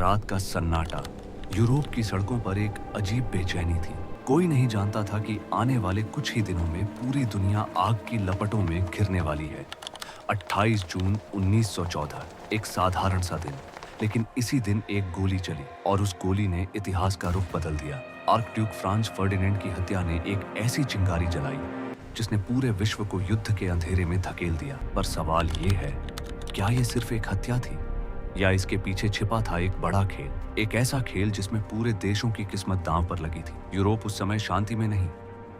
रात का सन्नाटा। यूरोप की सड़कों पर एक अजीब बेचैनी थी। कोई नहीं जानता था कि आने वाले कुछ ही दिनों में पूरी दुनिया आग की लपटों में घिरने वाली है। 28 जून 1914, एक साधारण सा दिन, लेकिन इसी दिन एक गोली चली और उस गोली ने इतिहास का रुख बदल दिया। आर्कड्यूक फ्रांज फर्डिनेंड की हत्या ने एक ऐसी चिंगारी जलाई जिसने पूरे विश्व को युद्ध के अंधेरे में धकेल दिया। पर सवाल ये है, क्या ये सिर्फ एक हत्या थी या इसके पीछे छिपा था एक बड़ा खेल, एक ऐसा खेल जिसमें पूरे देशों की किस्मत दांव पर लगी थी। यूरोप उस समय शांति में नहीं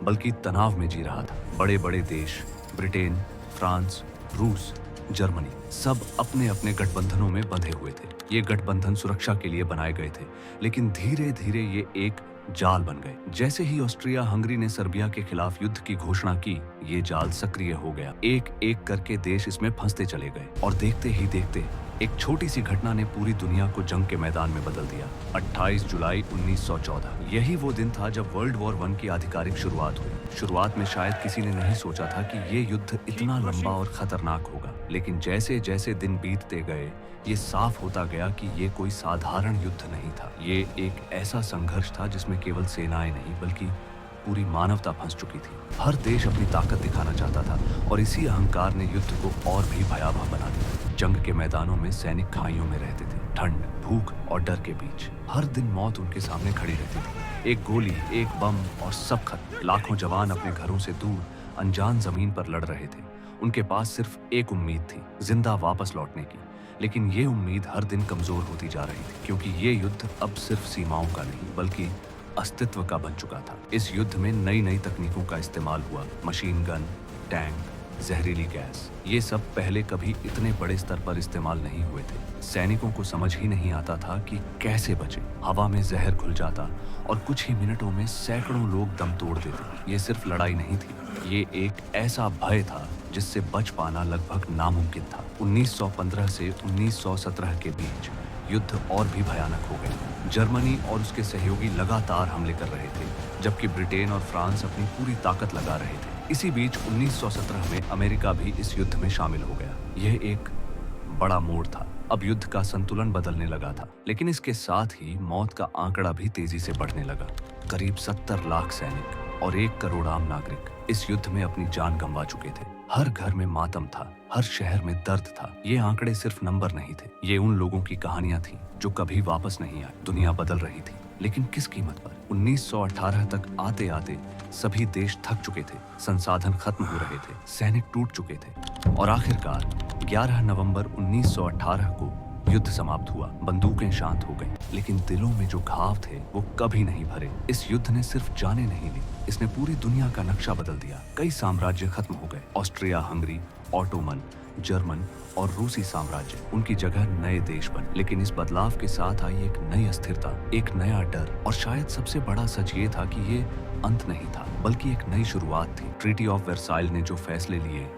बल्कि तनाव में जी रहा था। बड़े बड़े देश, ब्रिटेन, फ्रांस, रूस, जर्मनी, सब अपने अपने गठबंधनों में बंधे हुए थे। ये गठबंधन सुरक्षा के लिए बनाए गए थे, लेकिन धीरे धीरे ये एक जाल बन गए। जैसे ही ऑस्ट्रिया हंगरी ने सर्बिया के खिलाफ युद्ध की घोषणा की, ये जाल सक्रिय हो गया। एक एक करके देश इसमें फंसते चले गए और देखते ही देखते एक छोटी सी घटना ने पूरी दुनिया को जंग के मैदान में बदल दिया। 28 जुलाई 1914, यही वो दिन था जब वर्ल्ड वॉर 1 की आधिकारिक शुरुआत हुई। शुरुआत में शायद किसी ने नहीं सोचा था कि ये युद्ध इतना लंबा और खतरनाक होगा, लेकिन जैसे जैसे दिन बीतते गए, ये साफ होता गया कि ये कोई साधारण युद्ध नहीं था। ये एक ऐसा संघर्ष था जिसमें केवल सेनाएं नहीं बल्कि पूरी मानवता फंस चुकी थी। हर देश अपनी ताकत दिखाना चाहता था और इसी अहंकार ने युद्ध को और भी भयावह बना दिया। जंग के मैदानों में सैनिक खाइयों में रहते थे, ठंड, भूख और डर के बीच। हर दिन मौत उनके सामने खड़ी रहती थी। एक गोली, एक बम और सब खत्म। लाखों जवान अपने घरों से दूर अनजान जमीन पर लड़ रहे थे। उनके पास सिर्फ एक उम्मीद थी, जिंदा वापस लौटने की। लेकिन ये उम्मीद हर दिन कमजोर होती जा रही थी, क्योंकि ये युद्ध अब सिर्फ सीमाओं का नहीं बल्कि अस्तित्व का बन चुका था। इस युद्ध में नई नई तकनीकों का इस्तेमाल हुआ। मशीन गन, टैंक, जहरीली गैस, ये सब पहले कभी इतने बड़े स्तर पर इस्तेमाल नहीं हुए थे। सैनिकों को समझ ही नहीं आता था कि कैसे बचे। हवा में जहर घुल जाता और कुछ ही मिनटों में सैकड़ों लोग दम तोड़ देते। ये सिर्फ लड़ाई नहीं थी, ये एक ऐसा भय था जिससे बच पाना लगभग नामुमकिन था। 1915 से 1917 के बीच युद्ध और भी भयानक हो गया। जर्मनी और उसके सहयोगी लगातार हमले कर रहे थे, जबकि ब्रिटेन और फ्रांस अपनी पूरी ताकत लगा रहे थे। इसी बीच 1917 में अमेरिका भी इस युद्ध में शामिल हो गया। यह एक बड़ा मोड़ था। अब युद्ध का संतुलन बदलने लगा था, लेकिन इसके साथ ही मौत का आंकड़ा भी तेजी से बढ़ने लगा। करीब 70 लाख सैनिक और 1 करोड़ आम नागरिक इस युद्ध में अपनी जान गंवा चुके थे। हर घर में मातम था, हर शहर में दर्द था। ये आंकड़े सिर्फ नंबर नहीं थे, ये उन लोगों की कहानियां थीं जो कभी वापस नहीं आई। दुनिया बदल रही थी, लेकिन किस कीमत पर? 1918 तक आते आते सभी देश थक चुके थे, संसाधन खत्म हो रहे थे, सैनिक टूट चुके थे और आखिरकार 11 नवंबर 1918 को युद्ध समाप्त हुआ। बंदूकें शांत हो गईं, लेकिन दिलों में जो घाव थे वो कभी नहीं भरे। इस युद्ध ने सिर्फ जाने नहीं ली, इसने पूरी दुनिया का नक्शा बदल दिया। कई साम्राज्य खत्म हो गए। ऑस्ट्रिया हंगरी, ऑटोमन, जर्मन और रूसी साम्राज्य, उनकी जगह नए देश बने। लेकिन इस बदलाव के साथ आई एक नई अस्थिरता, एक नया डर, और शायद सबसे बड़ा सच ये था कि ये अंत नहीं था बल्कि एक नई शुरुआत थी। ट्रीटी ऑफ वर्साइल ने जो फैसले लिए,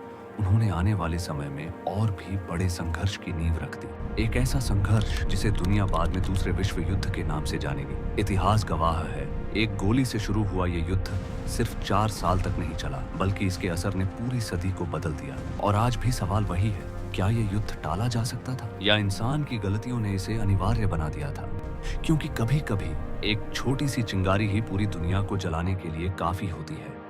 उन्होंने आने वाले समय में और भी बड़े संघर्ष की नींव रख दी। एक ऐसा संघर्ष जिसे दुनिया बाद में दूसरे विश्व युद्ध के नाम से जानेगी। इतिहास गवाह है, एक गोली से शुरू हुआ ये युद्ध सिर्फ 4 साल तक नहीं चला, बल्कि इसके असर ने पूरी सदी को बदल दिया। और आज भी सवाल वही है, क्या ये युद्ध टाला जा सकता था या इंसान की गलतियों ने इसे अनिवार्य बना दिया था? क्योंकि कभी कभी एक छोटी सी चिंगारी ही पूरी दुनिया को जलाने के लिए काफी होती है।